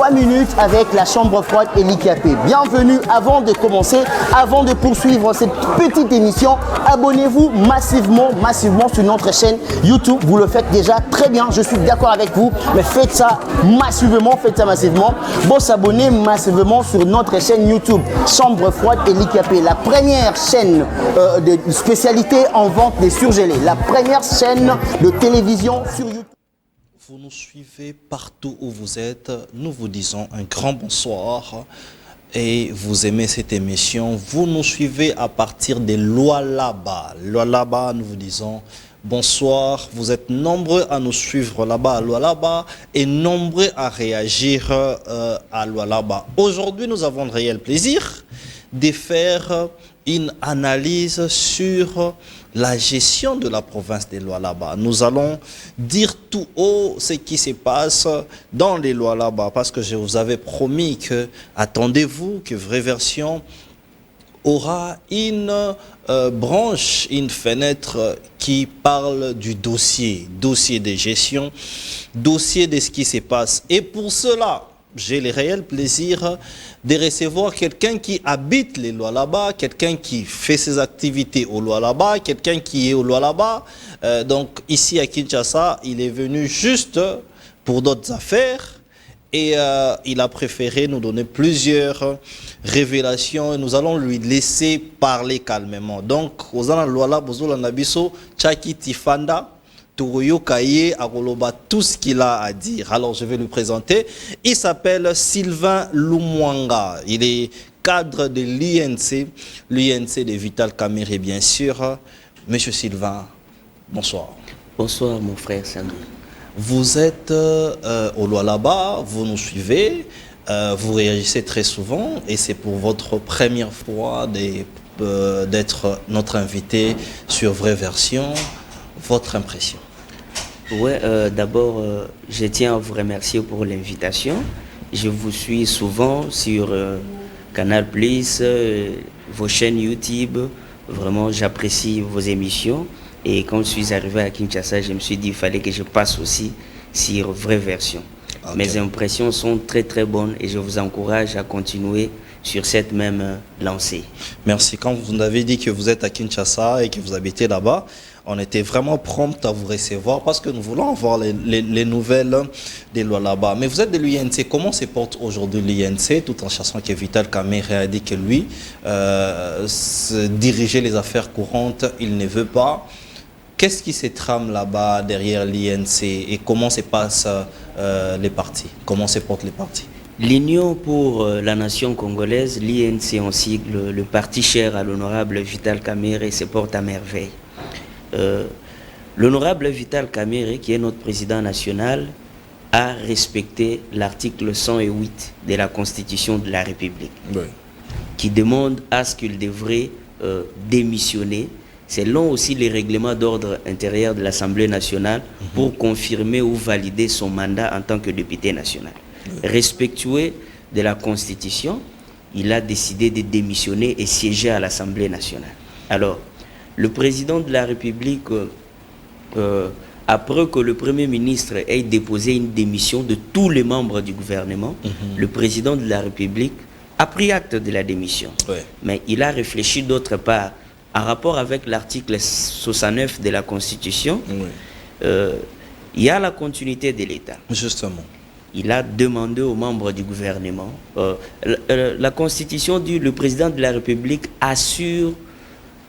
3 minutes avec la chambre froide et l'IKP. Bienvenue. Avant de commencer, avant de poursuivre cette petite émission, abonnez-vous massivement sur notre chaîne YouTube. Vous le faites déjà très bien, je suis d'accord avec vous, mais faites ça massivement. Bon, s'abonner massivement sur notre chaîne YouTube, chambre froide et l'IKP, la première chaîne de spécialité en vente des surgelés, la première chaîne de télévision sur YouTube. Vous nous suivez partout où vous êtes, nous vous disons un grand bonsoir et vous aimez cette émission, vous nous suivez à partir des Lualaba. Lualaba, nous vous disons bonsoir, vous êtes nombreux à nous suivre là-bas à Lualaba et nombreux à réagir à Lualaba. Aujourd'hui, nous avons le réel plaisir de faire une analyse sur la gestion de la province des Lualaba. Nous allons dire tout haut ce qui se passe dans les Lualaba parce que je vous avais promis que, attendez-vous, que Vraie Version aura une branche, une fenêtre qui parle du dossier de gestion, dossier de ce qui se passe. Et pour cela, j'ai le réel plaisir de recevoir quelqu'un qui habite les Lualaba, quelqu'un qui fait ses activités au Lualaba, quelqu'un qui est au Lualaba. Donc ici à Kinshasa, il est venu juste pour d'autres affaires et il a préféré nous donner plusieurs révélations et nous allons lui laisser parler calmement. Donc, aux Lualaba, aux Nabiso, Tchaki Tifanda, Kaye, Agoloba, tout ce qu'il a à dire. Alors, je vais lui présenter. Il s'appelle Sylvain Lumwanga. Il est cadre de l'INC, l'INC de Vital Kamerhe, bien sûr. Monsieur Sylvain, bonsoir. Bonsoir, mon frère Sandro. Vous êtes au Lualaba, vous nous suivez, vous réagissez très souvent et c'est pour votre première fois d'être notre invité sur Vraie Version. Votre impression? Ouais, d'abord, je tiens à vous remercier pour l'invitation. Je vous suis souvent sur Canal+, vos chaînes YouTube. Vraiment, j'apprécie vos émissions. Et quand je suis arrivé à Kinshasa, je me suis dit qu'il fallait que je passe aussi sur Vraie Version. Okay. Mes impressions sont très très bonnes et je vous encourage à continuer sur cette même lancée. Merci. Quand vous nous avez dit que vous êtes à Kinshasa et que vous habitez là-bas, on était vraiment prompt à vous recevoir parce que nous voulons avoir les nouvelles des Lualaba. Mais vous êtes de l'INC. Comment se porte aujourd'hui l'INC, tout en chassant que Vital Kamerhe a dit que lui, diriger les affaires courantes, il ne veut pas. Qu'est-ce qui se trame là-bas derrière l'INC et comment se passent les partis? Comment se portent les partis? L'Union pour la nation congolaise, l'INC en sigle, le parti cher à l'honorable Vital Kamerhe, se porte à merveille. L'honorable Vital Kamerhe, qui est notre président national, a respecté l'article 108 de la Constitution de la République, oui, qui demande à ce qu'il devrait démissionner selon aussi les règlements d'ordre intérieur de l'Assemblée nationale pour confirmer ou valider son mandat en tant que député national. Respectueux de la Constitution, il a décidé de démissionner et siéger à l'Assemblée nationale. Alors, le président de la République, après que le Premier ministre ait déposé une démission de tous les membres du gouvernement, le président de la République a pris acte de la démission. Ouais. Mais il a réfléchi d'autre part, en rapport avec l'article 69 de la Constitution, oui, il y a la continuité de l'État. Justement. Il a demandé aux membres du gouvernement. La Constitution dit que le président de la République assure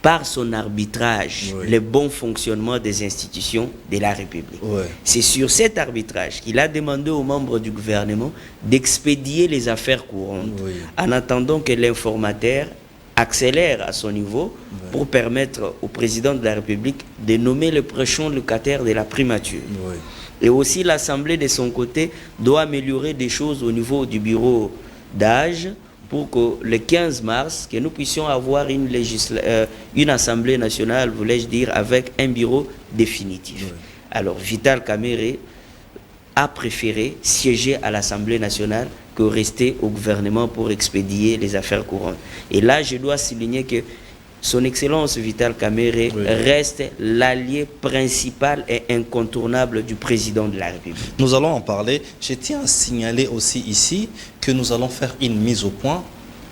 par son arbitrage, oui, le bon fonctionnement des institutions de la République. Oui. C'est sur cet arbitrage qu'il a demandé aux membres du gouvernement d'expédier les affaires courantes, oui, en attendant que l'informateur accélère à son niveau, oui, pour permettre au président de la République de nommer le prochain locataire de la primature. Oui. Et aussi l'Assemblée de son côté doit améliorer des choses au niveau du bureau d'âge pour que le 15 mars, que nous puissions avoir une Assemblée nationale, voulais-je dire, avec un bureau définitif. Oui. Alors Vital Kamerhe a préféré siéger à l'Assemblée nationale que rester au gouvernement pour expédier les affaires courantes. Et là, je dois souligner que Son Excellence Vital Kamerhe reste l'allié principal et incontournable du président de la République. Nous allons en parler. Je tiens à signaler aussi ici que nous allons faire une mise au point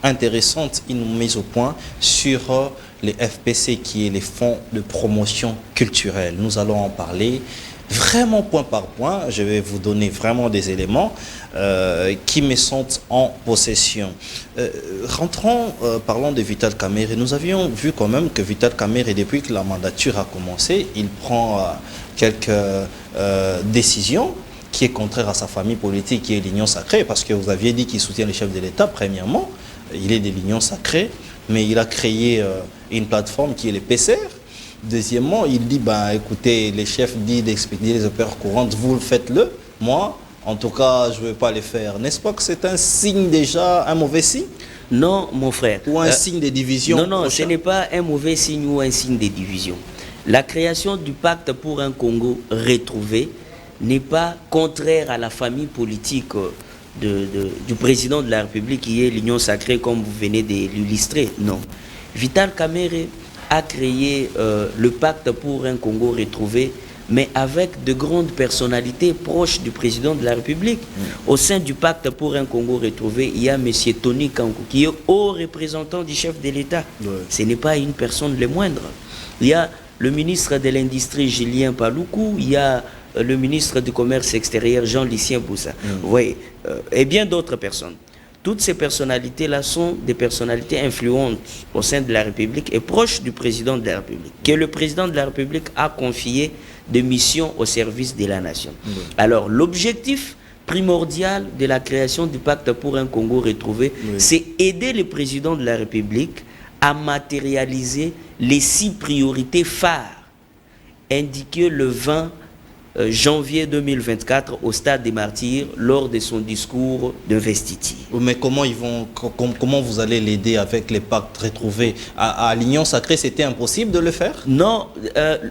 intéressante, une mise au point sur les FPC, qui est les fonds de promotion culturelle. Nous allons en parler vraiment point par point. Je vais vous donner vraiment des éléments qui me sont en possession. Rentrons, parlons de Vital Kamerhe. Nous avions vu quand même que Vital Kamerhe, depuis que la mandature a commencé, il prend quelques décisions qui est contraire à sa famille politique, qui est l'Union Sacrée, parce que vous aviez dit qu'il soutient le chef de l'État, premièrement. Il est de l'Union Sacrée, mais il a créé une plateforme qui est le PCR. Deuxièmement, il dit, bah, écoutez, les chefs disent d'expédier les opérations courantes, vous le faites-le. Moi, en tout cas, je ne vais pas les faire. N'est-ce pas que c'est un signe déjà, un mauvais signe? Non, mon frère. Ou un signe de division? Non, non, ce n'est pas un mauvais signe ou un signe de division. La création du pacte pour un Congo retrouvé n'est pas contraire à la famille politique du président de la République, qui est l'Union Sacrée, comme vous venez de l'illustrer. Non. Vital Kamerhe a créé le pacte pour un Congo retrouvé, mais avec de grandes personnalités proches du président de la République. Au sein du pacte pour un Congo retrouvé, il y a M. Tony Kankou, qui est haut représentant du chef de l'État. Ce n'est pas une personne le moindre. Il y a le ministre de l'Industrie, Julien Paluku, il y a le ministre du Commerce extérieur, Jean-Lucien Boussa, et bien d'autres personnes. Toutes ces personnalités-là sont des personnalités influentes au sein de la République et proches du président de la République, que le président de la République a confié des missions au service de la nation. Alors, l'objectif primordial de la création du pacte pour un Congo retrouvé, c'est aider le président de la République à matérialiser les 6 priorités phares indiquées le 20 janvier 2024 au Stade des Martyrs lors de son discours d'investiture. Mais comment comment vous allez l'aider avec les pactes retrouvés? À l'Union Sacrée, c'était impossible de le faire? Non,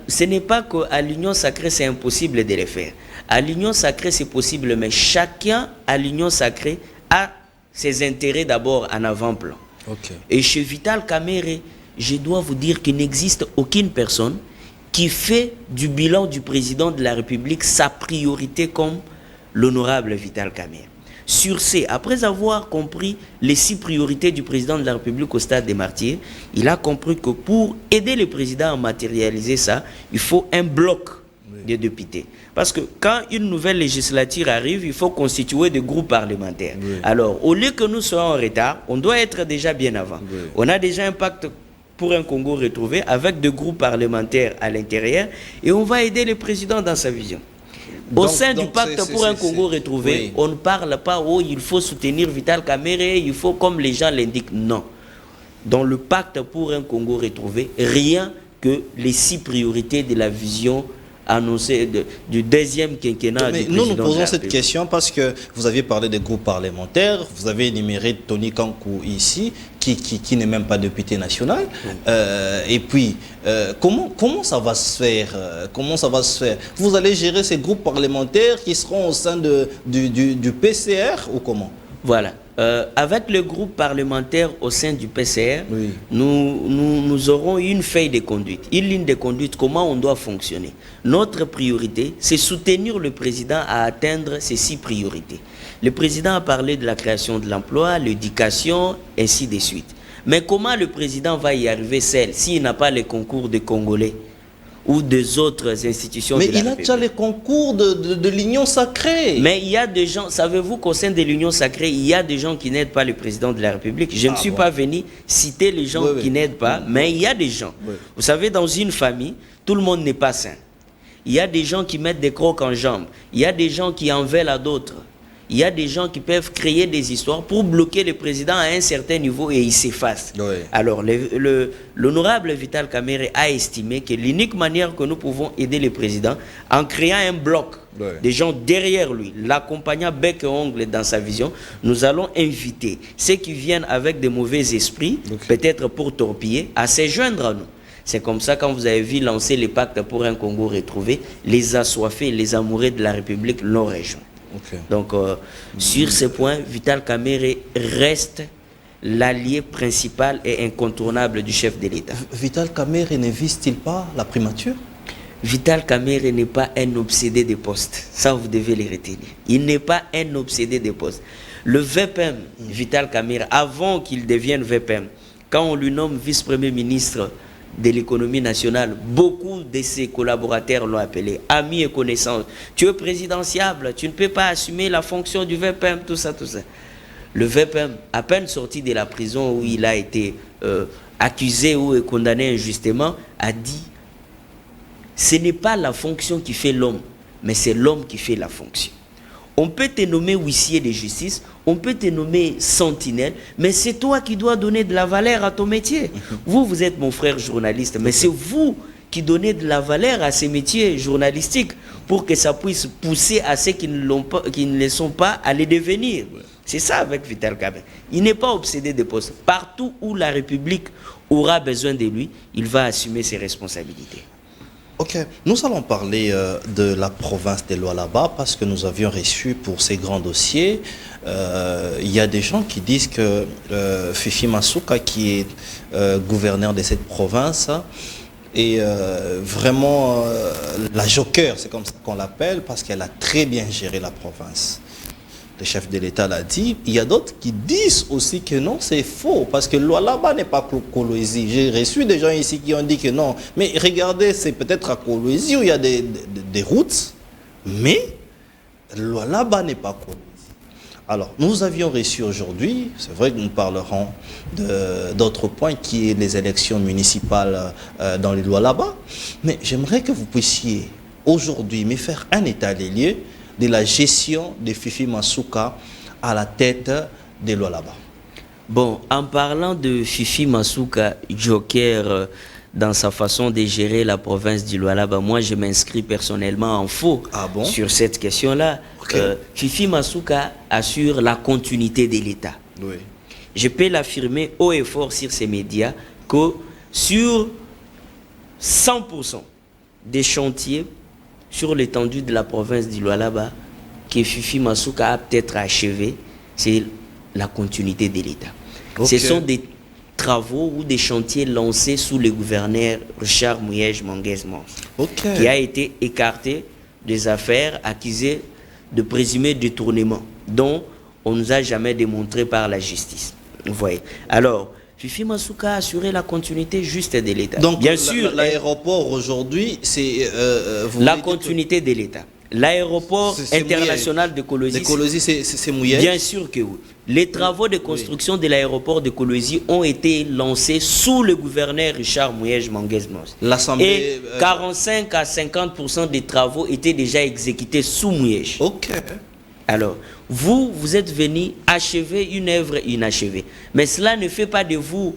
ce n'est pas qu'à l'Union Sacrée, c'est impossible de le faire. À l'Union Sacrée, c'est possible, mais chacun à l'Union Sacrée a ses intérêts d'abord en avant-plan. Et chez Vital Kamerhe, je dois vous dire qu'il n'existe aucune personne qui fait du bilan du président de la République sa priorité comme l'honorable Vital Kamerhe. Sur ces, après avoir compris les 6 priorités du président de la République au Stade des Martyrs, il a compris que pour aider le président à matérialiser ça, il faut un bloc de députés. Parce que quand une nouvelle législature arrive, il faut constituer des groupes parlementaires. Alors, au lieu que nous soyons en retard, on doit être déjà bien avant. On a déjà un pacte pour un Congo retrouvé avec des groupes parlementaires à l'intérieur et on va aider le président dans sa vision. Au sein du pacte pour un Congo retrouvé, on ne parle pas oh, il faut soutenir Vital Kamerhe, il faut comme les gens l'indiquent. Non. Dans le pacte pour un Congo retrouvé, rien que les 6 priorités de la vision annoncé du deuxième quinquennat. Mais nous posons cette question parce que vous aviez parlé des groupes parlementaires, vous avez énuméré Tony Kankou ici, qui n'est même pas député national. Et puis, comment ça va se faire? Comment ça va se faire? Vous allez gérer ces groupes parlementaires qui seront au sein du PCR ou comment? Voilà. Avec le groupe parlementaire au sein du PCR, nous aurons une feuille de conduite, une ligne de conduite, comment on doit fonctionner. Notre priorité, c'est soutenir le président à atteindre ces 6 priorités. Le président a parlé de la création de l'emploi, l'éducation, ainsi de suite. Mais comment le président va y arriver seul s'il n'a pas les concours des Congolais ou des autres institutions de la République? Mais il a déjà les concours de l'Union Sacrée. Mais il y a des gens, savez-vous qu'au sein de l'Union Sacrée, il y a des gens qui n'aident pas le président de la République. Je ne suis pas venu citer les gens qui n'aident pas, mais il y a des gens. Vous savez, dans une famille, tout le monde n'est pas sain. Il y a des gens qui mettent des crocs en jambes. Il y a des gens qui en veulent à d'autres. Il y a des gens qui peuvent créer des histoires pour bloquer le président à un certain niveau et il s'efface. Alors, l'honorable Vital Kamerhe a estimé que l'unique manière que nous pouvons aider le président, en créant un bloc des gens derrière lui, l'accompagnant bec et ongle dans sa vision, nous allons inviter ceux qui viennent avec de mauvais esprits, peut-être pour torpiller, à se joindre à nous. C'est comme ça, quand vous avez vu lancer le pacte pour un Congo retrouvé, les assoiffés, les amoureux de la République l'ont rejoint. Donc, sur ce point, Vital Kamerhe reste l'allié principal et incontournable du chef de l'État. Vital Kamerhe ne vise-t-il pas la primature? Vital Kamerhe n'est pas un obsédé des postes. Ça, vous devez les retenir. Il n'est pas un obsédé des postes. Le VPM, Vital Kamerhe, avant qu'il devienne VPM, quand on lui nomme vice-premier ministre de l'économie nationale, beaucoup de ses collaborateurs l'ont appelé ami et connaissance. Tu es présidentiable, tu ne peux pas assumer la fonction du VPM, tout ça, tout ça. Le VPM, à peine sorti de la prison où il a été accusé ou condamné injustement, a dit: ce n'est pas la fonction qui fait l'homme, mais c'est l'homme qui fait la fonction. On peut te nommer huissier de justice, on peut te nommer sentinelle, mais c'est toi qui dois donner de la valeur à ton métier. Vous êtes mon frère journaliste, mais c'est vous qui donnez de la valeur à ces métiers journalistiques pour que ça puisse pousser à ceux qui ne le sont pas à les devenir. C'est ça avec Vital Kamerhe. Il n'est pas obsédé des postes. Partout où la République aura besoin de lui, il va assumer ses responsabilités. Ok, nous allons parler de la province de Lualaba parce que nous avions reçu pour ces grands dossiers. Il y a des gens qui disent que Fifi Masuka, qui est gouverneur de cette province, est vraiment la joker, c'est comme ça qu'on l'appelle, parce qu'elle a très bien géré la province. Le chef de l'État l'a dit. Il y a d'autres qui disent aussi que non, c'est faux, parce que Lualaba n'est pas Kolwezi. J'ai reçu des gens ici qui ont dit que non. Mais regardez, c'est peut-être à Kolwezi où il y a des routes, mais Lualaba n'est pas Kolwezi. Alors, nous avions reçu aujourd'hui, c'est vrai que nous parlerons d'autres points qui est les élections municipales dans les Lualaba, mais j'aimerais que vous puissiez aujourd'hui me faire un état des lieux de la gestion de Fifi Masuka à la tête de Lualaba. Bon, en parlant de Fifi Masuka, joker dans sa façon de gérer la province du Lualaba, moi je m'inscris personnellement en faux sur cette question-là. Okay. Fifi Masuka assure la continuité de l'État. Oui. Je peux l'affirmer haut et fort sur ces médias que sur 100% des chantiers sur l'étendue de la province du Lualaba que Fifi Masuka a peut-être achevé, c'est la continuité de l'État. Okay. Ce sont des travaux ou des chantiers lancés sous le gouverneur Richard Mouyej Manguez-Mons, qui a été écarté des affaires accusées de présumé détournement, dont on ne nous a jamais démontré par la justice. Vous voyez. Alors, Fifi Masuka a assuré la continuité juste de l'État. Donc, bien sûr, l'aéroport aujourd'hui, c'est... la continuité de l'État. L'aéroport international de Kolwezi... De Kolwezi, c'est Mouyej? Bien sûr que oui. Les travaux de construction de l'aéroport de Kolwezi ont été lancés sous le gouverneur Richard Mouyej Manguez-Mons. Et 45 à 50% des travaux étaient déjà exécutés sous Mouyej. Ok. Alors, vous êtes venu achever une œuvre inachevée. Mais cela ne fait pas de vous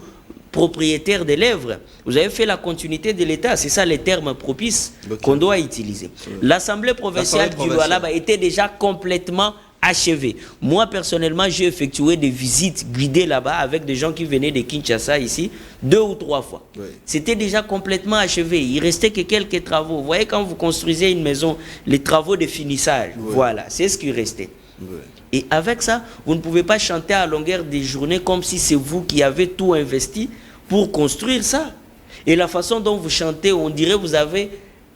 propriétaire de l'œuvre. Vous avez fait la continuité de l'État. C'est ça les termes propices qu'on doit utiliser. L'Assemblée provinciale du Lualaba était déjà complètement achevée. Moi, personnellement, j'ai effectué des visites guidées là-bas avec des gens qui venaient de Kinshasa ici 2 ou 3 fois. Oui. C'était déjà complètement achevé. Il restait que quelques travaux. Vous voyez, quand vous construisez une maison, les travaux de finissage, voilà, c'est ce qui restait. Oui. Et avec ça, vous ne pouvez pas chanter à longueur des journées comme si c'est vous qui avez tout investi pour construire ça. Et la façon dont vous chantez, on dirait que vous avez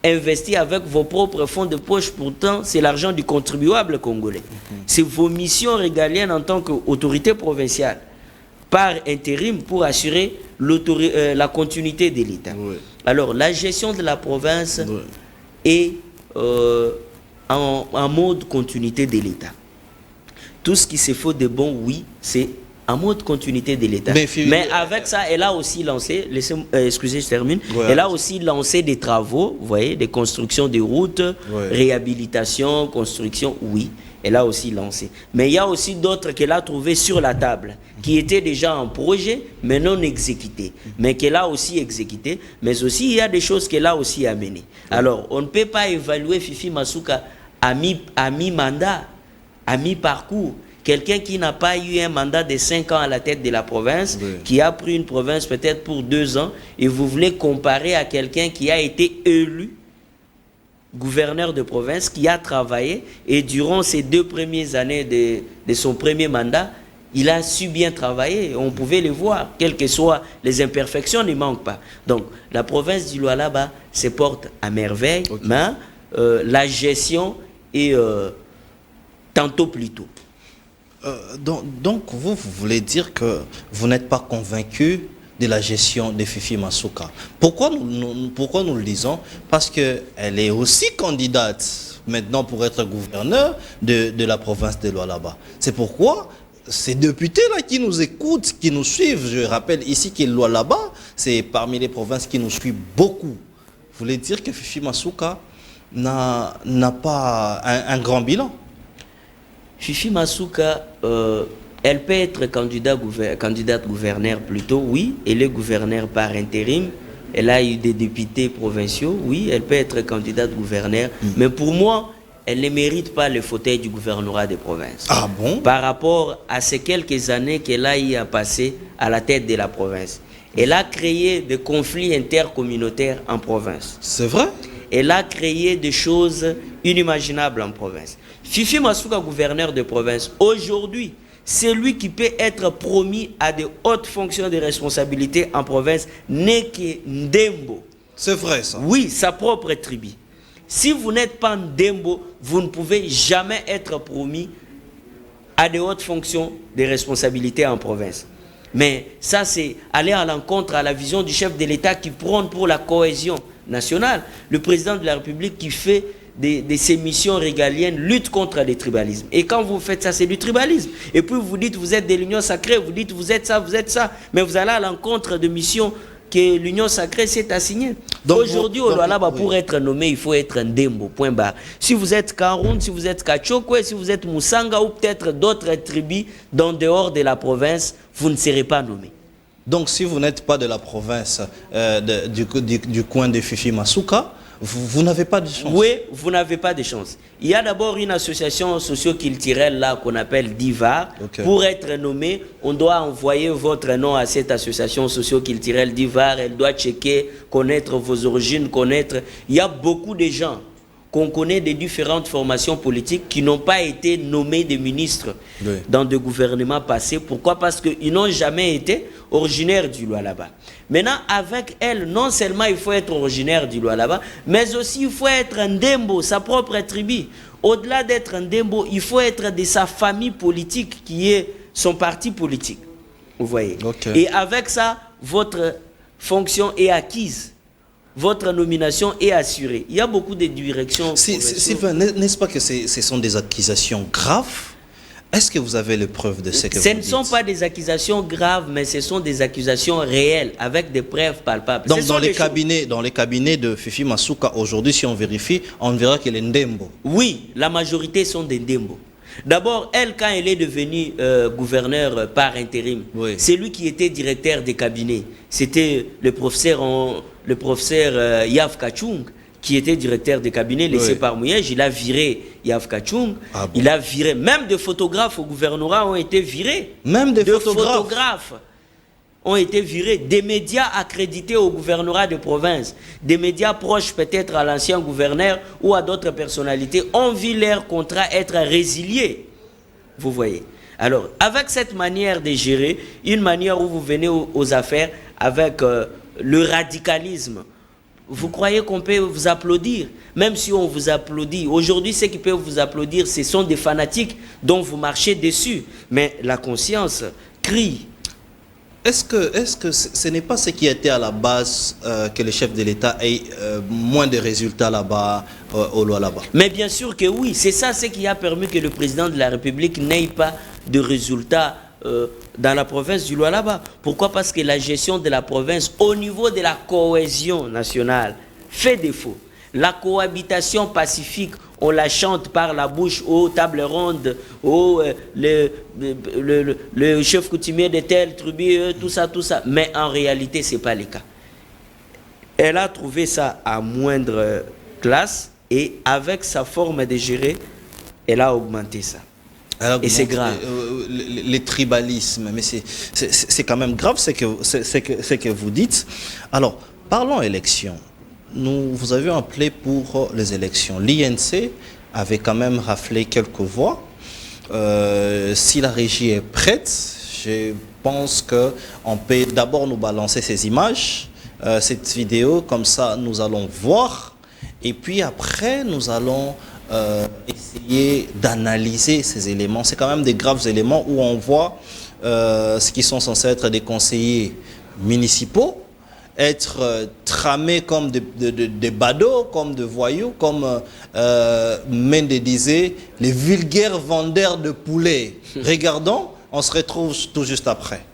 investi avec vos propres fonds de poche. Pourtant, c'est l'argent du contribuable congolais. C'est vos missions régaliennes en tant qu'autorité provinciale, par intérim, pour assurer la continuité de l'État. Oui. Alors, la gestion de la province est en mode continuité de l'État. Tout ce qui se fait de bon, oui, c'est en mode continuité de l'État. Mais avec ça, elle a aussi lancé, excusez, je termine, elle a aussi lancé des travaux, vous voyez, des constructions de routes, réhabilitation, construction, oui, elle a aussi lancé. Mais il y a aussi d'autres qu'elle a trouvées sur la table, qui étaient déjà en projet, mais non exécutées, mais qu'elle a aussi exécutées, mais aussi il y a des choses qu'elle a aussi amenées. Alors, on ne peut pas évaluer Fifi Masuka à mi-mandat, à mi-parcours. Quelqu'un qui n'a pas eu un mandat de 5 ans à la tête de la province, qui a pris une province peut-être pour 2 ans, et vous voulez comparer à quelqu'un qui a été élu gouverneur de province, qui a travaillé, et durant ces 2 premières années de son premier mandat, il a su bien travailler, on pouvait le voir, quelles que soient les imperfections, ne manquent pas. Donc, la province du Lualaba se porte à merveille, mais la gestion est tantôt plus tôt. Donc, vous voulez dire que vous n'êtes pas convaincu de la gestion de Fifi Masuka. Pourquoi nous le disons? Parce qu'elle est aussi candidate maintenant pour être gouverneur de la province de Lualaba. C'est pourquoi ces députés-là qui nous écoutent, qui nous suivent, je rappelle ici que Lualaba, c'est parmi les provinces qui nous suivent beaucoup. Vous voulez dire que Fifi Masuka n'a pas un grand bilan? Fifi Masuka, elle peut être candidate gouverneur plutôt, oui. Elle est gouverneur par intérim. Elle a eu des députés provinciaux, oui. Elle peut être candidate gouverneur. Mais pour moi, elle ne mérite pas le fauteuil du gouvernorat des provinces. Ah bon? Par rapport à ces quelques années qu'elle a eu à passer à la tête de la province. Elle a créé des conflits intercommunautaires en province. C'est vrai? Elle a créé des choses inimaginables en province. Fifi Masuka, gouverneur de province, aujourd'hui, c'est lui qui peut être promis à de hautes fonctions de responsabilité en province, n'est que Ndembo. C'est vrai ça? Oui, sa propre tribu. Si vous n'êtes pas Ndembo, vous ne pouvez jamais être promis à de hautes fonctions de responsabilité en province. Mais ça, c'est aller à l'encontre à la vision du chef de l'État qui prône pour la cohésion nationale. Le président de la République qui fait de ces missions régaliennes lutte contre les tribalismes. Et quand vous faites ça, c'est du tribalisme. Et puis vous dites vous êtes de l'Union sacrée, vous dites vous êtes ça. Mais vous allez à l'encontre de missions que l'Union sacrée s'est assignée. Aujourd'hui, au Lualaba, pour être nommé, il faut être un Ndembo, point barre. Si vous êtes Karoun, si vous êtes Kachokwe, si vous êtes Moussanga ou peut-être d'autres tribus dans dehors de la province, vous ne serez pas nommé. Donc si vous n'êtes pas de la province du coin de Fifi Masuka, vous n'avez pas de chance. Oui, vous n'avez pas de chance. Il y a d'abord une association socio-culturelle là qu'on appelle DIVAR. Okay. Pour être nommé, on doit envoyer votre nom à cette association socio-culturelle DIVAR. Elle doit checker, connaître vos origines, connaître. Il y a beaucoup de gens qu'on connaît des différentes formations politiques qui n'ont pas été nommés des ministres dans des gouvernements passés. Pourquoi? Parce qu'ils n'ont jamais été originaires du Lualaba. Maintenant, avec elle, non seulement il faut être originaire du Lualaba, mais aussi il faut être un Ndembo, sa propre tribu. Au-delà d'être un Ndembo, il faut être de sa famille politique qui est son parti politique. Vous voyez? Et avec ça, votre fonction est acquise. Votre nomination est assurée. Il y a beaucoup de directions. Sylvain, n'est-ce pas que ce sont des accusations graves? Est-ce que vous avez les preuves de ce que vous dites? Ce ne sont pas des accusations graves, mais ce sont des accusations réelles, avec des preuves palpables. Donc dans les cabinets de Fifi Masuka, aujourd'hui, si on vérifie, on verra qu'elle est Ndembo. Oui, la majorité sont des Ndembo. D'abord, elle, quand elle est devenue gouverneur par intérim, c'est lui qui était directeur des cabinets. C'était le professeur Yav Kachung, qui était directeur des cabinets laissé par Mouyej. Il a viré Yav Kachung. Ah bon? Il a viré, même des photographes au gouvernorat ont été virés. Même des photographes ont été virés. Des médias accrédités au gouvernorat de province, des médias proches peut-être à l'ancien gouverneur ou à d'autres personnalités, ont vu leur contrat être résilié. Vous voyez. Alors, avec cette manière de gérer, une manière où vous venez aux affaires avec le radicalisme, vous croyez qu'on peut vous applaudir? Même si on vous applaudit. Aujourd'hui, ceux qui peuvent vous applaudir, ce sont des fanatiques dont vous marchez dessus. Mais la conscience crie. Est-ce que ce n'est pas ce qui était à la base que le chef de l'État ait moins de résultats là-bas, au Lualaba? Mais bien sûr que oui. C'est ça ce qui a permis que le président de la République n'ait pas de résultats dans la province du Lualaba. Pourquoi? Parce que la gestion de la province au niveau de la cohésion nationale fait défaut. La cohabitation pacifique, on la chante par la bouche aux tables rondes, le chef coutumier de telle tribu, tout ça. Mais en réalité, ce n'est pas le cas. Elle a trouvé ça à moindre classe et avec sa forme de gérer, elle a augmenté ça. Et c'est grave. Les tribalismes, mais c'est quand même grave ce que vous dites. Alors, parlons élections. Vous avez appelé pour les élections. L'INC avait quand même raflé quelques voix. Si la régie est prête, je pense qu'on peut d'abord nous balancer ces images, cette vidéo, comme ça nous allons voir. Et puis après, nous allons essayer d'analyser ces éléments. C'est quand même des graves éléments où on voit ce qui sont censés être des conseillers municipaux être tramés comme des badauds, comme des voyous, comme Mende disait, les vulgaires vendeurs de poulets. Regardons, on se retrouve tout juste après.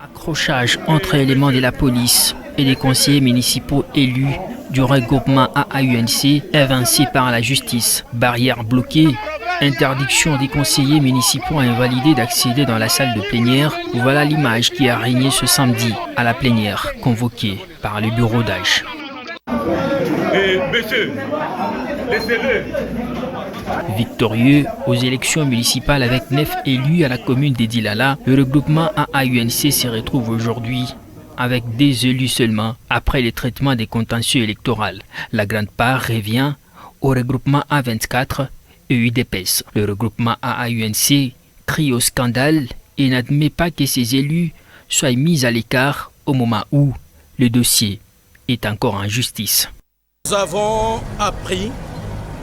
Accrochage entre éléments de la police et des conseillers municipaux élus du regroupement AAUNC évincés par la justice. Barrières bloquées, interdiction des conseillers municipaux invalidés d'accéder dans la salle de plénière. Voilà l'image qui a régné ce samedi à la plénière convoquée par le bureau d'âge. Monsieur, laissez-le. Victorieux aux élections municipales avec 9 élus à la commune de Dilala, le regroupement AAUNC se retrouve aujourd'hui avec des élus seulement après le traitement des contentieux électoraux. La grande part revient au regroupement A24 et UDPS. Le regroupement AAUNC crie au scandale et n'admet pas que ces élus soient mis à l'écart au moment où le dossier est encore en justice. Nous avons appris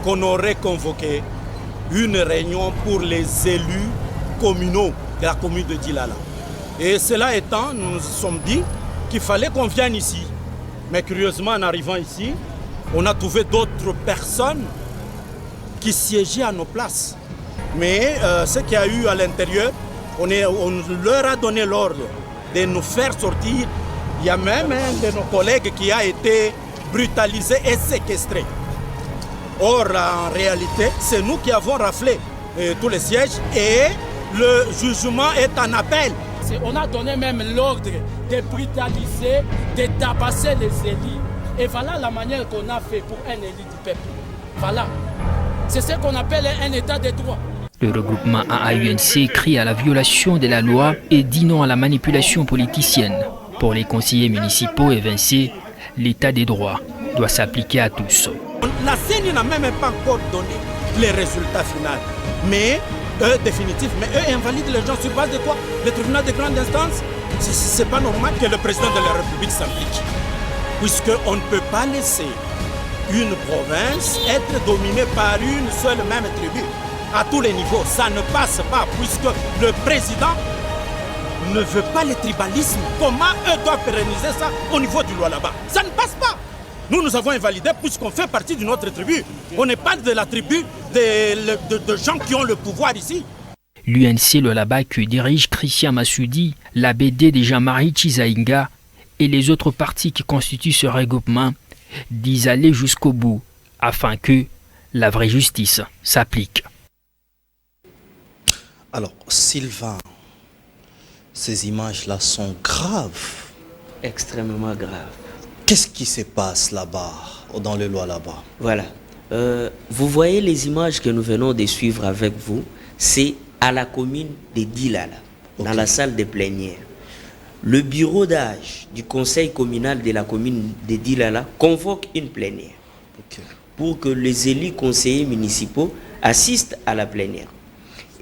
qu'on aurait convoqué une réunion pour les élus communaux de la commune de Dilala. Et cela étant, nous nous sommes dit qu'il fallait qu'on vienne ici. Mais curieusement, en arrivant ici, on a trouvé d'autres personnes qui siégeaient à nos places. Mais ce qu'il y a eu à l'intérieur, on leur a donné l'ordre de nous faire sortir. Il y a même un de nos collègues qui a été brutalisé et séquestré. Or, en réalité, c'est nous qui avons raflé tous les sièges et le jugement est en appel. On a donné même l'ordre de brutaliser, de tabasser les élus. Et voilà la manière qu'on a fait pour un élu du peuple. Voilà. C'est ce qu'on appelle un état de droit. Le regroupement AAUNC crie à la violation de la loi et dit non à la manipulation politicienne. Pour les conseillers municipaux évincés, l'état des droits doit s'appliquer à tous. La CENI n'a même pas encore donné les résultats finaux. Mais eux, définitifs, mais eux invalident les gens sur base de quoi? Le tribunal de grande instance? C'est pas normal que le président de la République s'implique. Puisqu'on ne peut pas laisser une province être dominée par une seule même tribu. À tous les niveaux, ça ne passe pas puisque le président ne veut pas le tribalisme. Comment eux doivent pérenniser ça au niveau du Lualaba? Ça ne passe pas. Nous avons invalidé puisqu'on fait partie d'une autre tribu. On n'est pas de la tribu de gens qui ont le pouvoir ici. L'UNC Lualaba que dirige Christian Massoudi, la BD de Jean-Marie Chizaïnga et les autres partis qui constituent ce regroupement disent aller jusqu'au bout afin que la vraie justice s'applique. Alors, Sylvain, ces images-là sont graves. Extrêmement graves. Qu'est-ce qui se passe là-bas, dans le Lualaba? Voilà. Vous voyez les images que nous venons de suivre avec vous, c'est à la commune de Dilala, dans la salle de plénière. Le bureau d'âge du conseil communal de la commune de Dilala convoque une plénière pour que les élus conseillers municipaux assistent à la plénière.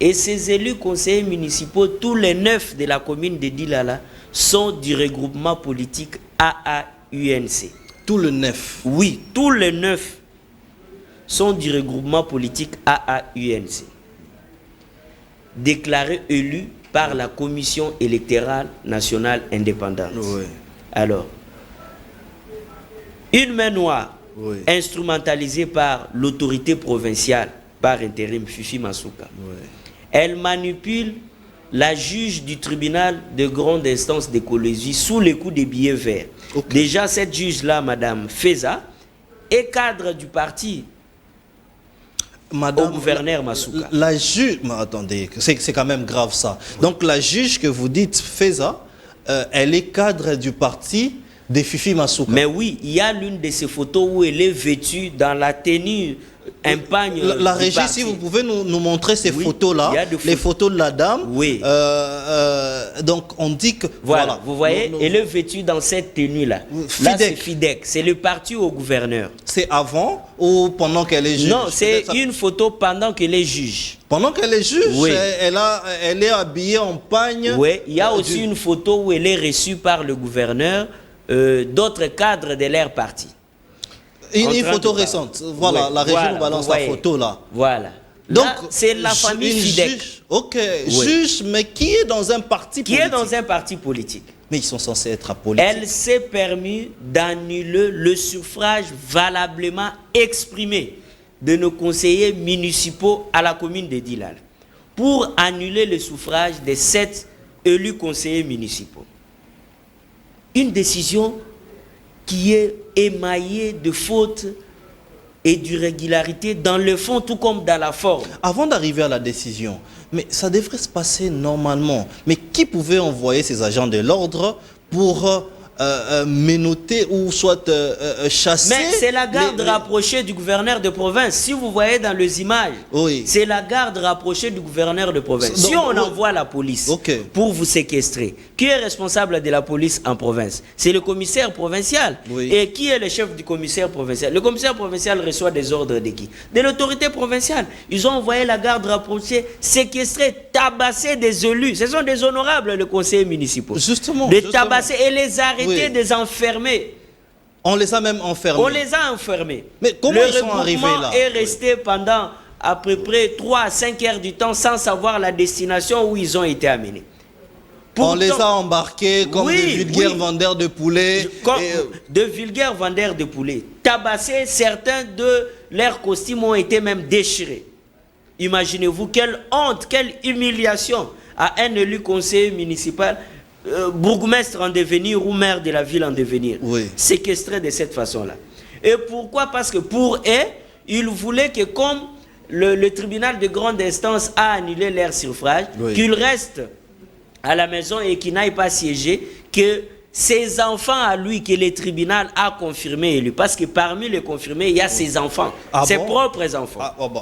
Et ces élus conseillers municipaux, tous les 9 de la commune de Dilala, sont du regroupement politique AAUNC. Tous les 9? Oui, tous les 9 sont du regroupement politique AAUNC, déclarés élus par la Commission électorale nationale indépendante. Oui. Alors, une main noire instrumentalisée par l'autorité provinciale, par intérim Fifi Masuka. Oui. Elle manipule la juge du tribunal de grande instance d'écologie sous les coups des billets verts. Déjà, cette juge-là, Madame Feza, est cadre du parti au gouverneur Masuka. La juge... Mais attendez, c'est quand même grave ça. Donc la juge que vous dites, Feza, elle est cadre du parti de Fifi Masuka. Mais oui, il y a l'une de ces photos où elle est vêtue dans la tenue impagne la du régie, parti. si vous pouvez nous montrer ces Oui, photos-là, il y a des les photos de la dame. Oui. Donc, on dit que... Voilà, vous voyez, elle est vêtue dans cette tenue-là. Là, c'est FIDEC, c'est le parti au gouverneur. C'est avant ou pendant qu'elle est juge? Non, c'est une photo pendant qu'elle est juge. Pendant qu'elle est juge, Oui. elle est habillée en pagne. Oui, il y a aussi une photo où elle est reçue par le gouverneur, d'autres cadres de leur parti. Une photo récente. Voilà, Oui, la régie voilà, nous balance vous la voyez. photo là. Voilà. Donc, là, c'est la famille une FIDEC. juge, ok, juge, mais qui est dans un parti Qui politique. est dans un parti politique. Mais ils sont censés être apolitiques. Elle s'est permis d'annuler le suffrage valablement exprimé de nos conseillers municipaux à la commune de Dilal pour annuler le suffrage des 7 élus conseillers municipaux. Une décision qui est émaillée de fautes et d'irrégularités dans le fond tout comme dans la forme. Avant d'arriver à la décision, mais ça devrait se passer normalement. Mais qui pouvait envoyer ces agents de l'ordre pour menotter ou soit chasser? Mais c'est la garde rapprochée du gouverneur de province. Si vous voyez dans les images, oui. C'est la garde rapprochée du gouverneur de province. Donc, si on envoie la police pour vous séquestrer, qui est responsable de la police en province? C'est le commissaire provincial. Oui. Et qui est le chef du commissaire provincial? Le commissaire provincial reçoit des ordres de qui? De l'autorité provinciale. Ils ont envoyé la garde rapprochée séquestrer, tabasser des élus. Ce sont des honorables, les conseillers municipaux. Justement. Tabasser et les arrêter, des enfermer. On les a même enfermés. On les a enfermés. Mais comment ils sont arrivés là? Le regroupement est resté pendant à peu près 3 à 5 heures du temps sans savoir la destination où ils ont été amenés. On les a embarqués comme des vulgaires vendeurs de poulets. De vulgaires vendeurs de poulets. Tabassés, certains de leurs costumes ont été même déchirés. Imaginez-vous quelle honte, quelle humiliation à un élu conseiller municipal, bourgmestre en devenir ou maire de la ville en devenir. Séquestré de cette façon-là. Et pourquoi? Parce que pour eux, ils voulaient que comme le tribunal de grande instance a annulé leur suffrage, qu'ils restent à la maison et qu'ils n'aillent pas siéger, que ses enfants à lui, que le tribunal a confirmé élu. Parce que parmi les confirmés, il y a ses enfants, ses propres enfants.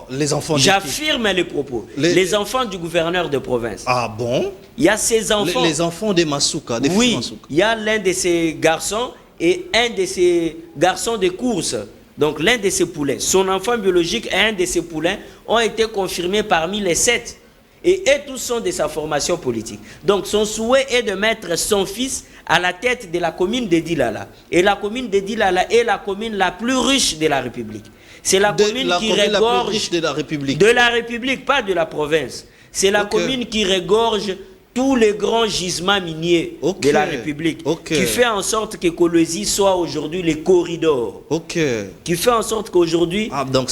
Les enfants. J'affirme les propos. Les enfants du gouverneur de province. Ah bon? Il y a ses enfants. Les enfants des Masuka, des oui, Masuka. Il y a l'un de ces garçons et un de ces garçons de course. Donc l'un de ses poulains. Son enfant biologique et un de ses poulains ont été confirmés parmi les 7. Et eux tous sont de sa formation politique. Donc son souhait est de mettre son fils à la tête de la commune de Dilala. Et la commune de Dilala est la commune la plus riche de la République. C'est la commune qui regorge la plus riche de la République. De la République, pas de la province. C'est la commune qui regorge tous les grands gisements miniers de la République. Qui fait en sorte que Kolwezi soit aujourd'hui le corridor. Qui fait en sorte qu'aujourd'hui,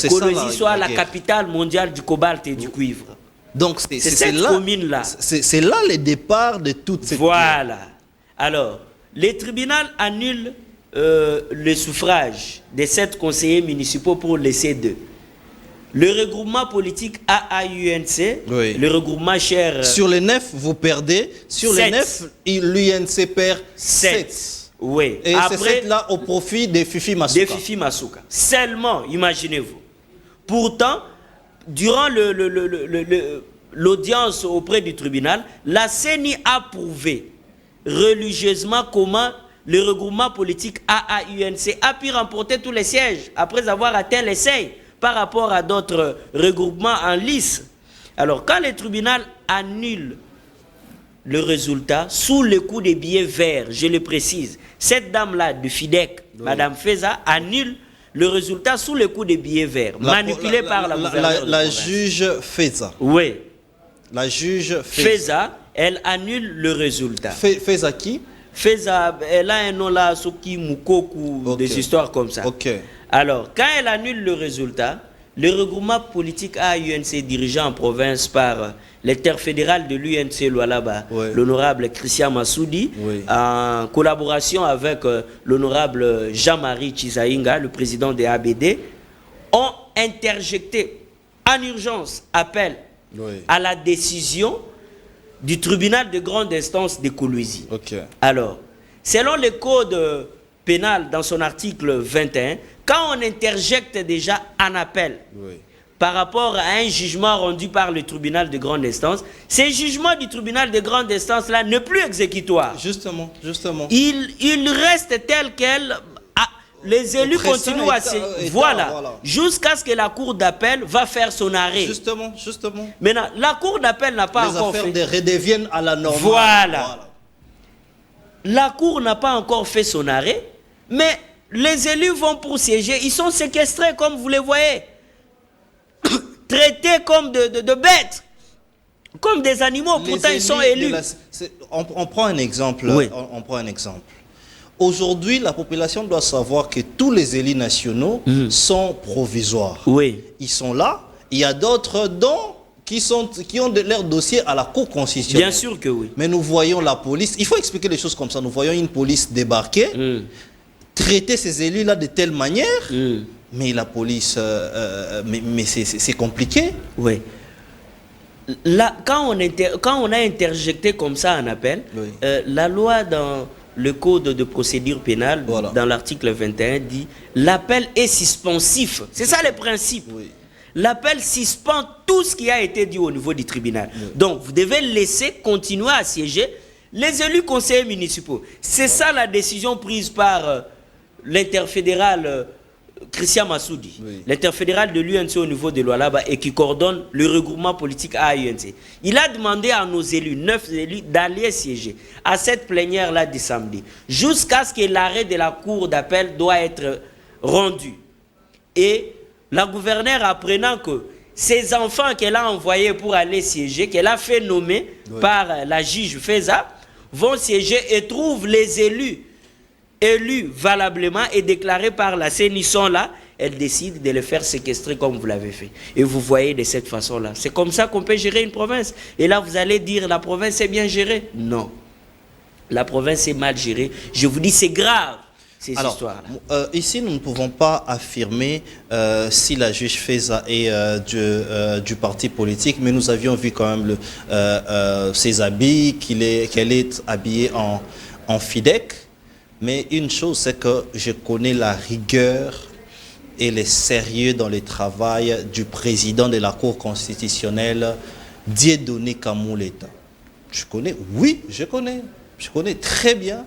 Kolwezi soit la capitale mondiale du cobalt et du cuivre. Donc c'est cette commune-là. C'est là le départ de toute cette... Voilà. Alors, le tribunal annule le suffrage des 7 conseillers municipaux pour laisser 2. Le regroupement politique AAUNC, le regroupement cher... Sur les 9, vous perdez. Sur 7. Les 9, l'UNC perd 7. Oui. Et après, c'est 7 là au profit des Fifi Masuka. Des Fifi Masuka. Seulement, imaginez-vous. Pourtant, durant l'audience auprès du tribunal, la CENI a prouvé religieusement comment le regroupement politique AAUNC a pu remporter tous les sièges après avoir atteint les seuils par rapport à d'autres regroupements en lice. Alors, quand le tribunal annule le résultat sous le coup des billets verts, je le précise, cette dame-là de FIDEC, Madame Feza, annule le résultat sous le coup des billets verts, manipulé par la gouverneure. La juge Feza. Oui. La juge Feza, elle annule le résultat. Feza qui? Feza, elle a un nom là, Soki Mukoku, des histoires comme ça. Alors, quand elle annule le résultat, le regroupement politique AUNC dirigé en province par l'électeur fédéral de l'UNC Lualaba, l'honorable Christian Massoudi, en collaboration avec l'honorable Jean-Marie Chizaïnga, le président des ABD, ont interjecté en urgence appel à la décision du tribunal de grande instance de Kolwezi. Alors, selon le code pénal dans son article 21, quand on interjecte déjà un appel par rapport à un jugement rendu par le tribunal de grande instance, ces jugements du tribunal de grande instance là n'est plus exécutoire. Justement. Il reste tel quel. Les élus continuent à se... Voilà. Jusqu'à ce que la cour d'appel va faire son arrêt. Justement. Maintenant, la cour d'appel n'a pas encore fait... Les affaires redeviennent à la normale. Voilà. La cour n'a pas encore fait son arrêt, mais les élus vont pour siéger. Ils sont séquestrés, comme vous les voyez. Traités comme de bêtes. Comme des animaux. Pourtant, ils sont élus. On prend un exemple. Oui. On prend un exemple. Aujourd'hui, la population doit savoir que tous les élus nationaux sont provisoires. Oui. Ils sont là. Il y a d'autres dont qui ont leur dossier à la Cour constitutionnelle. Bien sûr que oui. Mais nous voyons la police. Il faut expliquer les choses comme ça. Nous voyons une police débarquer, traiter ces élus-là de telle manière. Mais la police, mais c'est compliqué. Oui. Là, quand on a interjecté comme ça un appel, la loi dans le code de procédure pénale, dans l'article 21, dit l'appel est suspensif. C'est ça le principe. Oui. L'appel suspend tout ce qui a été dit au niveau du tribunal. Oui. Donc, vous devez laisser continuer à siéger les élus conseillers municipaux. C'est ça la décision prise par l'interfédéral Christian Massoudi, l'interfédéral de l'UNC au niveau de Lualaba et qui coordonne le regroupement politique à l'UNC. Il a demandé à nos élus, 9 élus, d'aller siéger à cette plénière-là du samedi, jusqu'à ce que l'arrêt de la cour d'appel doit être rendu. Et la gouverneure, apprenant que ces enfants qu'elle a envoyés pour aller siéger, qu'elle a fait nommer par la juge Feza, vont siéger et trouvent les élus valablement et déclarés par la CENI sont là, elle décide de les faire séquestrer comme vous l'avez fait. Et vous voyez de cette façon-là. C'est comme ça qu'on peut gérer une province. Et là, vous allez dire, la province est bien gérée. Non. La province est mal gérée. Je vous dis, c'est grave, ces histoires-là. Ici, nous ne pouvons pas affirmer si la juge Feza est du parti politique, mais nous avions vu quand même ses habits, qu'elle est habillée en FIDEC. Mais une chose, c'est que je connais la rigueur et le sérieux dans le travail du président de la Cour constitutionnelle, Dieudonné Kamouleta. Je connais, oui, je connais très bien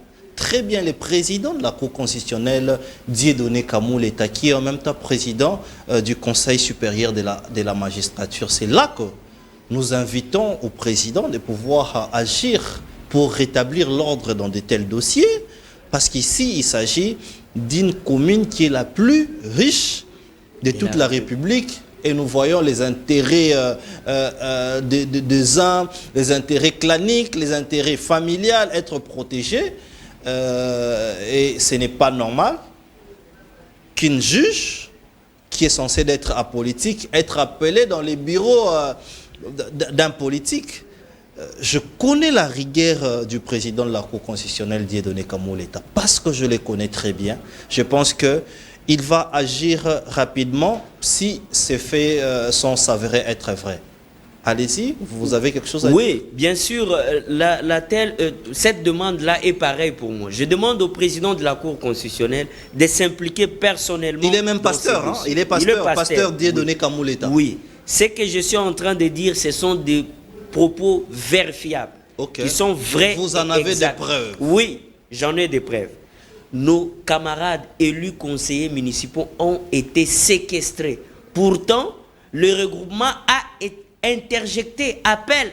le président de la Cour constitutionnelle, Dieudonné Kamouleta, qui est en même temps président du Conseil supérieur de la magistrature. C'est là que nous invitons au président de pouvoir agir pour rétablir l'ordre dans de tels dossiers. Parce qu'ici, il s'agit d'une commune qui est la plus riche de toute la République. Et nous voyons les intérêts des uns, les intérêts claniques, les intérêts familiales être protégés. Et ce n'est pas normal qu'une juge qui est censée être apolitique, être appelée dans les bureaux d'un politique. Je connais la rigueur du président de la Cour constitutionnelle, Dieudonné Kamouleta, parce que je le connais très bien. Je pense qu'il va agir rapidement si ces faits sont s'avérer être vrais. Allez-y, vous avez quelque chose à dire? Oui, bien sûr, cette demande-là est pareille pour moi. Je demande au président de la Cour constitutionnelle de s'impliquer personnellement. Il est même pasteur, hein? Il est pasteur Dieudonné Kamouleta. Oui, ce que je suis en train de dire, ce sont des propos vérifiables, qui sont vrais. Vous en avez des preuves? Oui, j'en ai des preuves. Nos camarades élus conseillers municipaux ont été séquestrés. Pourtant, le regroupement a interjecté appel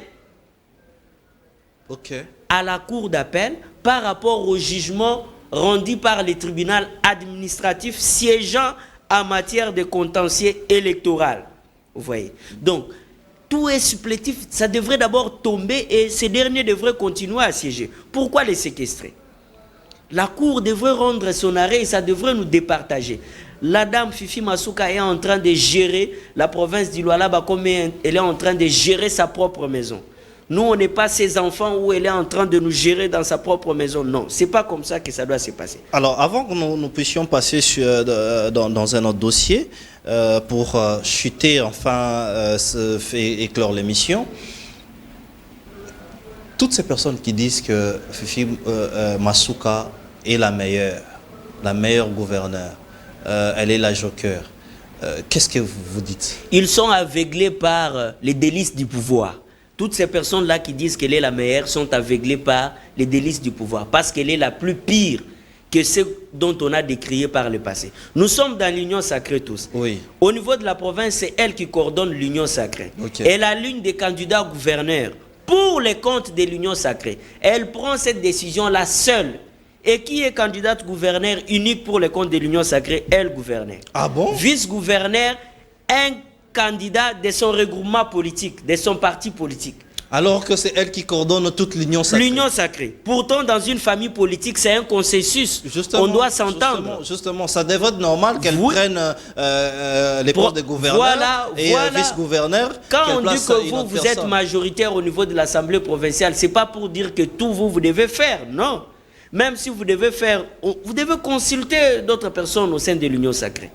à la cour d'appel par rapport au jugement rendu par le tribunal administratif siégeant en matière de contentieux électoral. Vous voyez. Donc, tout est supplétif, ça devrait d'abord tomber et ces derniers devraient continuer à siéger. Pourquoi les séquestrer? La Cour devrait rendre son arrêt et ça devrait nous départager. La dame Fifi Masuka est en train de gérer la province du Lualaba comme elle est en train de gérer sa propre maison. Nous, on n'est pas ses enfants où elle est en train de nous gérer dans sa propre maison. Non, ce n'est pas comme ça que ça doit se passer. Alors, avant que nous puissions passer dans un autre dossier, pour chuter, enfin, éclore l'émission, toutes ces personnes qui disent que Fifi Masuka est la meilleure gouverneure, elle est la joker. Qu'est-ce que vous dites? Ils sont aveuglés par les délices du pouvoir. Toutes ces personnes-là qui disent qu'elle est la meilleure sont aveuglées par les délices du pouvoir, parce qu'elle est la plus pire que ce dont on a décrié par le passé. Nous sommes dans l'union sacrée tous. Oui. Au niveau de la province, c'est elle qui coordonne l'union sacrée. Okay. Elle aligne des candidats gouverneurs pour les comptes de l'union sacrée. Elle prend cette décision-là seule. Et qui est candidate gouverneur unique pour les comptes de l'union sacrée? Elle, gouverneur. Ah bon? Vice-gouverneur, un candidat de son regroupement politique, de son parti politique. Alors que c'est elle qui coordonne toute l'union sacrée. L'union sacrée. Pourtant, dans une famille politique, c'est un consensus. On doit s'entendre. Justement, ça devrait être normal qu'elle prenne les postes de gouverneur et vice-gouverneur. Quand on dit que vous êtes majoritaire au niveau de l'Assemblée provinciale, ce n'est pas pour dire que tout vous devez faire, non. Même si vous devez faire, vous devez consulter d'autres personnes au sein de l'union sacrée.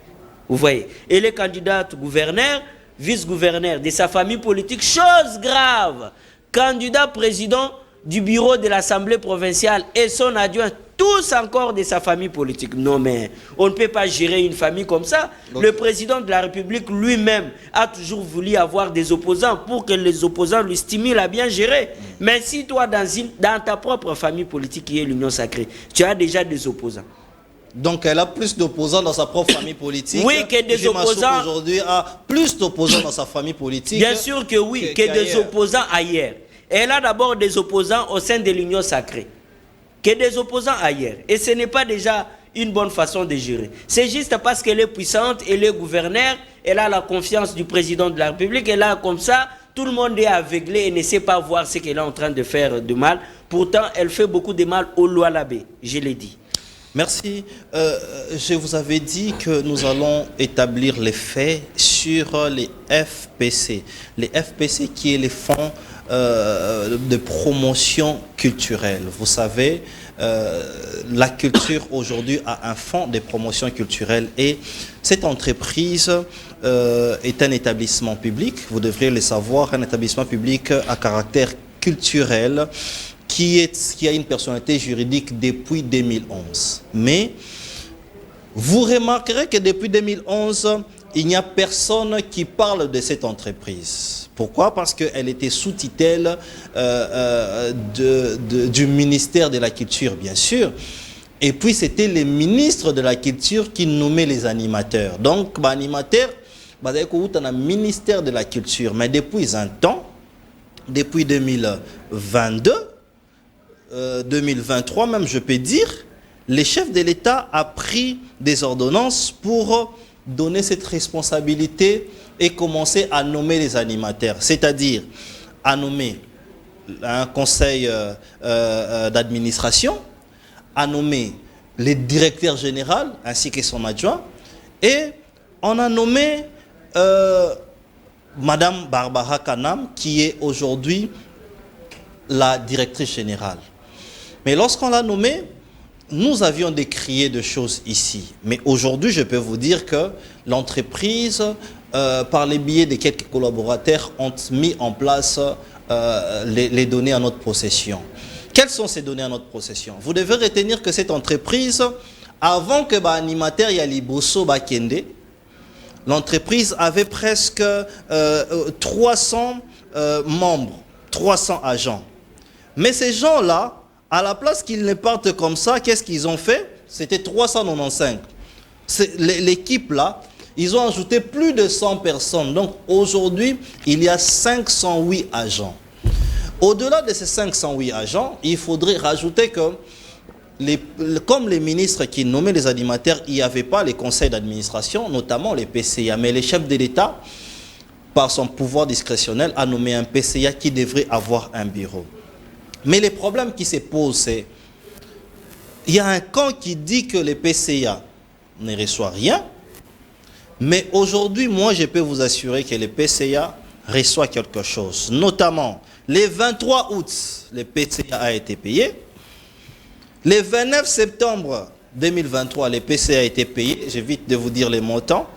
Vous voyez. Et les candidats gouverneurs, vice-gouverneurs de sa famille politique, chose grave. Candidat président du bureau de l'Assemblée provinciale et son adjoint, tous encore de sa famille politique. Non, mais on ne peut pas gérer une famille comme ça. Okay. Le président de la République lui-même a toujours voulu avoir des opposants pour que les opposants lui stimulent à bien gérer. Mais si toi, dans ta propre famille politique qui est l'Union sacrée, tu as déjà des opposants. Donc elle a plus d'opposants dans sa propre famille politique. Oui, que des opposants. Aujourd'hui a plus d'opposants dans sa famille politique. Bien sûr que oui, que des opposants ailleurs. Elle a d'abord des opposants au sein de l'Union sacrée. Que des opposants ailleurs. Et ce n'est pas déjà une bonne façon de gérer. C'est juste parce qu'elle est puissante, elle est gouverneur, elle a la confiance du président de la République, et là, comme ça, tout le monde est aveuglé et ne sait pas voir ce qu'elle est en train de faire de mal. Pourtant, elle fait beaucoup de mal au Lualabé, je l'ai dit. Merci. Je vous avais dit que nous allons établir les faits sur les FPC. Les FPC qui est les fonds de promotion culturelle. Vous savez, la culture aujourd'hui a un fonds de promotion culturelle et cette entreprise est un établissement public, vous devriez le savoir, un établissement public à caractère culturel qui a une personnalité juridique depuis 2011. Mais vous remarquerez que depuis 2011, il n'y a personne qui parle de cette entreprise. Pourquoi? Parce qu'elle était sous tutelle du ministère de la Culture, bien sûr. Et puis, c'était les ministres de la Culture qui nommaient les animateurs. Donc, animateur, c'est un ministère de la Culture. Mais depuis un temps, depuis 2022, 2023 même, je peux dire, les chefs de l'État a pris des ordonnances pour donner cette responsabilité et commencer à nommer les animateurs, c'est-à-dire à nommer un conseil d'administration, à nommer les directeurs généraux ainsi que son adjoint, et on a nommé Madame Barbara Kanam, qui est aujourd'hui la directrice générale. Mais lorsqu'on l'a nommée, nous avions décrié de choses ici. Mais aujourd'hui, je peux vous dire que l'entreprise, par les biais de quelques collaborateurs, ont mis en place les données à notre possession. Quelles sont ces données à notre possession? Vous devez retenir que cette entreprise, avant que l'animateur Yaliboso Bakende, l'entreprise avait presque 300 membres, 300 agents. Mais ces gens-là, à la place qu'ils ne partent comme ça, qu'est-ce qu'ils ont fait? C'était 395. L'équipe là, ils ont ajouté plus de 100 personnes. Donc aujourd'hui, il y a 508 agents. Au-delà de ces 508 agents, il faudrait rajouter que, comme les ministres qui nommaient les animateurs, il n'y avait pas les conseils d'administration, notamment les PCA. Mais les chefs de l'État, par son pouvoir discrétionnel, a nommé un PCA qui devrait avoir un bureau. Mais les problèmes qui se posent, c'est il y a un camp qui dit que les PCA ne reçoivent rien. Mais aujourd'hui, moi, je peux vous assurer que les PCA reçoivent quelque chose. Notamment, le 23 août, le PCA a été payé. Le 29 septembre 2023, le PCA a été payé. J'évite de vous dire les montants.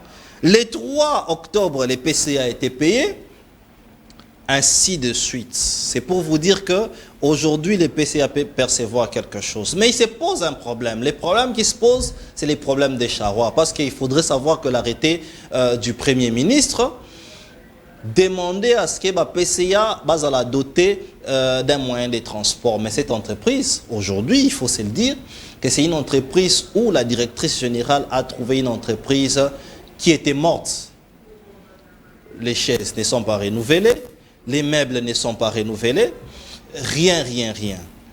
Le 3 octobre, le PCA a été payé. ainsi de suite. C'est pour vous dire que aujourd'hui les PCA percevoir quelque chose. Mais il se pose un problème. Les problèmes qui se posent, c'est les problèmes des charrois. Parce qu'il faudrait savoir que l'arrêté du Premier ministre demandait à ce que la PCA base à la doter d'un moyen de transport. Mais cette entreprise, aujourd'hui, il faut se le dire, que c'est une entreprise où la directrice générale a trouvé une entreprise qui était morte. Les chaises ne sont pas renouvelées, les meubles ne sont pas renouvelés, rien.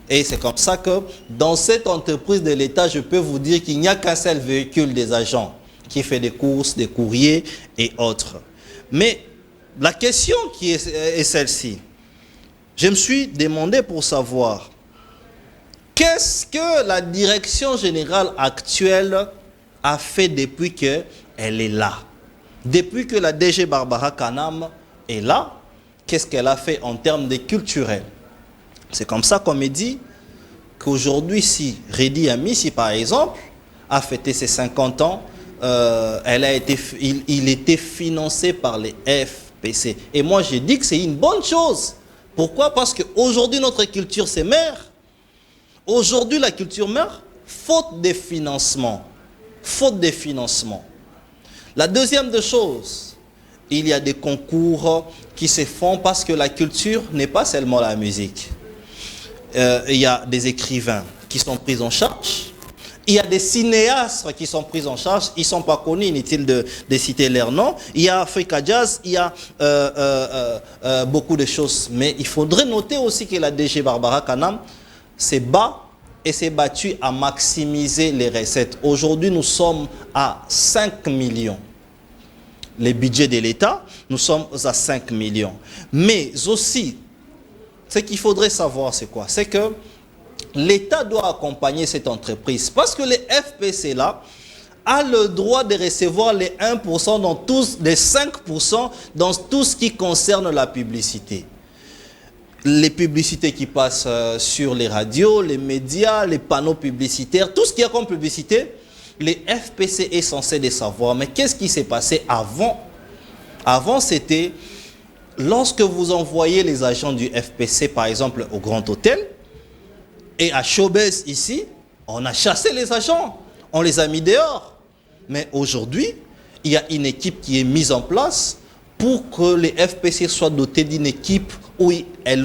Et c'est comme ça que dans cette entreprise de l'État, je peux vous dire qu'il n'y a qu'un seul véhicule des agents qui fait des courses, des courriers et autres. Mais la question qui est celle-ci. Je me suis demandé pour savoir qu'est-ce que la direction générale actuelle a fait depuis qu'elle est là. Depuis que la DG Barbara Kanam est là, qu'est-ce qu'elle a fait en termes de culturel? C'est comme ça qu'on me dit qu'aujourd'hui, si Redi Amissi, par exemple, a fêté ses 50 ans, il était financé par les FPC. Et moi, j'ai dit que c'est une bonne chose. Pourquoi? Parce qu'aujourd'hui, notre culture s'émère. Aujourd'hui, la culture meurt faute de financement. Faute de financement. La deuxième des choses, il y a des concours qui se font parce que la culture n'est pas seulement la musique. Il y a des écrivains qui sont pris en charge. Il y a des cinéastes qui sont pris en charge. Ils ne sont pas connus, inutile de citer leurs noms. Il y a Africa Jazz, il y a beaucoup de choses. Mais il faudrait noter aussi que la DG Barbara Kanam s'est battue à maximiser les recettes. Aujourd'hui, nous sommes à 5 millions. Les budgets de l'État, nous sommes à 5 millions. Mais aussi, ce qu'il faudrait savoir, c'est quoi? C'est que l'État doit accompagner cette entreprise. Parce que les FPC, là, a le droit de recevoir les 1% dans tous, les 5% dans tout ce qui concerne la publicité. Les publicités qui passent sur les radios, les médias, les panneaux publicitaires, tout ce qu'il y a comme publicité, les FPC est censé les savoir. Mais qu'est-ce qui s'est passé avant? Avant, c'était lorsque vous envoyez les agents du FPC, par exemple, au Grand Hôtel, et à Showbiz ici, on a chassé les agents, on les a mis dehors. Mais aujourd'hui, il y a une équipe qui est mise en place pour que les FPC soient dotés d'une équipe où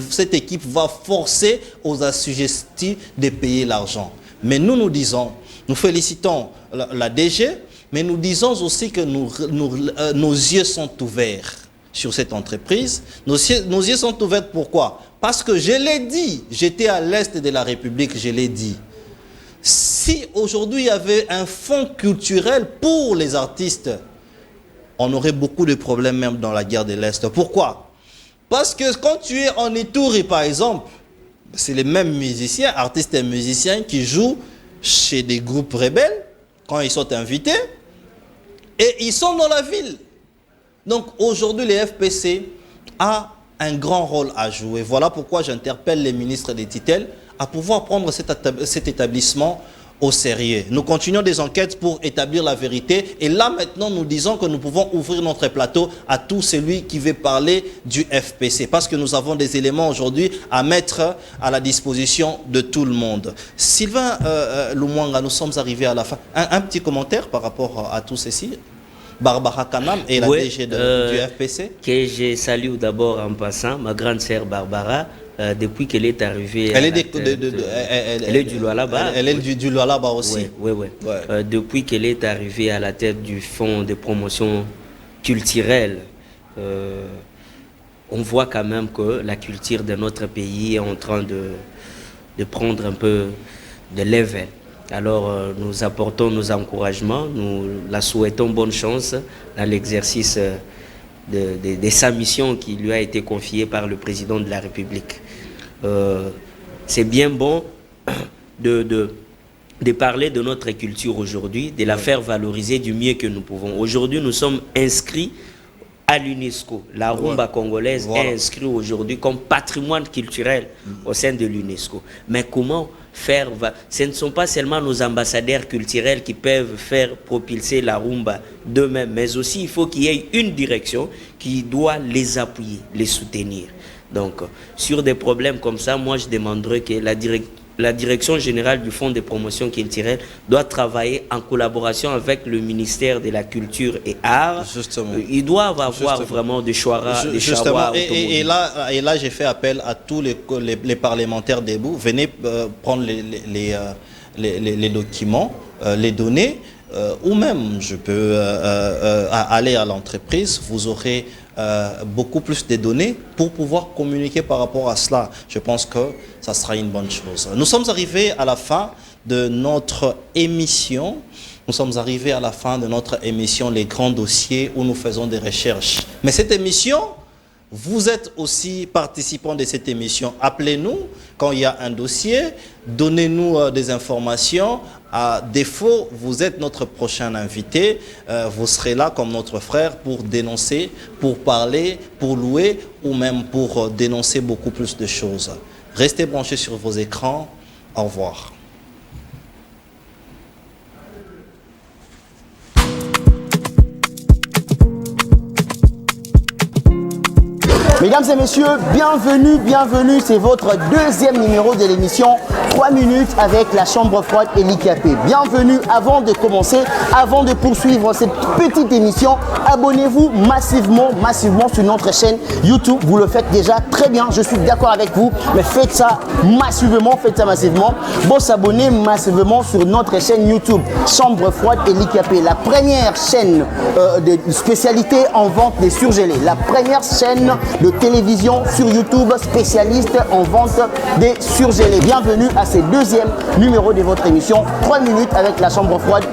cette équipe va forcer aux assujettis de payer l'argent. Mais nous disons, nous félicitons la DG, mais nous disons aussi que nos yeux sont ouverts sur cette entreprise. Nos yeux sont ouverts pourquoi? Parce que je l'ai dit, j'étais à l'est de la République, je l'ai dit. Si aujourd'hui il y avait un fonds culturel pour les artistes, on aurait beaucoup de problèmes même dans la guerre de l'Est. Pourquoi? Parce que quand tu es en Ituri par exemple, c'est les mêmes musiciens, artistes et musiciens qui jouent chez des groupes rebelles quand ils sont invités et ils sont dans la ville. Donc aujourd'hui les FPC ont un grand rôle à jouer. Voilà pourquoi j'interpelle les ministres des tutelles à pouvoir prendre cet établissement au sérieux. Nous continuons des enquêtes pour établir la vérité et là maintenant nous disons que nous pouvons ouvrir notre plateau à tout celui qui veut parler du FPC parce que nous avons des éléments aujourd'hui à mettre à la disposition de tout le monde. Sylvain Lumwanga, nous sommes arrivés à la fin. Un petit commentaire par rapport à tout ceci? Barbara Kanam et la DG du FPC? Que je salue d'abord en passant, ma grande sœur Barbara, depuis qu'elle est arrivée... Elle est du Lualaba. Elle est du Lualaba aussi. Oui. Depuis qu'elle est arrivée à la tête du fonds de promotion culturelle, on voit quand même que la culture de notre pays est en train de prendre un peu de level. Alors nous apportons nos encouragements, nous la souhaitons bonne chance dans l'exercice de sa mission qui lui a été confiée par le président de la République. C'est bien bon de parler de notre culture aujourd'hui, de la faire valoriser du mieux que nous pouvons. Aujourd'hui, nous sommes inscrits à l'UNESCO. La rumba congolaise est inscrite aujourd'hui comme patrimoine culturel au sein de l'UNESCO. Mais comment faire? Ce ne sont pas seulement nos ambassadeurs culturels qui peuvent faire propulser la rumba d'eux-mêmes, mais aussi il faut qu'il y ait une direction qui doit les appuyer, les soutenir. Donc, sur des problèmes comme ça, moi je demanderais que la direction générale du Fonds de promotion culturelle doit travailler en collaboration avec le ministère de la Culture et Arts. Justement. Ils doivent avoir vraiment des choix. Et là j'ai fait appel à tous les parlementaires debout. Venez prendre les documents, les données, ou même je peux aller à l'entreprise. Vous aurez beaucoup plus de données pour pouvoir communiquer par rapport à cela. Je pense que ça sera une bonne chose. Nous sommes arrivés à la fin de notre émission. Nous sommes arrivés à la fin de notre émission Les Grands Dossiers, où nous faisons des recherches. Mais cette émission, vous êtes aussi participants de cette émission. Appelez-nous quand il y a un dossier, donnez-nous des informations. À défaut, vous êtes notre prochain invité. Vous serez là comme notre frère pour dénoncer, pour parler, pour louer ou même pour dénoncer beaucoup plus de choses. Restez branchés sur vos écrans. Au revoir. Mesdames et messieurs, bienvenue, c'est votre deuxième numéro de l'émission 3 minutes avec la chambre froide et l'IKP. Bienvenue. Avant de commencer, avant de poursuivre cette petite émission, abonnez-vous massivement sur notre chaîne YouTube. Vous le faites déjà très bien, je suis d'accord avec vous, mais faites ça massivement. Bon, s'abonner massivement sur notre chaîne YouTube, chambre froide et l'IKP, la première chaîne de spécialité en vente des surgelés, la première chaîne de télévision sur YouTube spécialiste en vente des surgelés. Bienvenue à ce deuxième numéro de votre émission 3 minutes avec la chambre froide.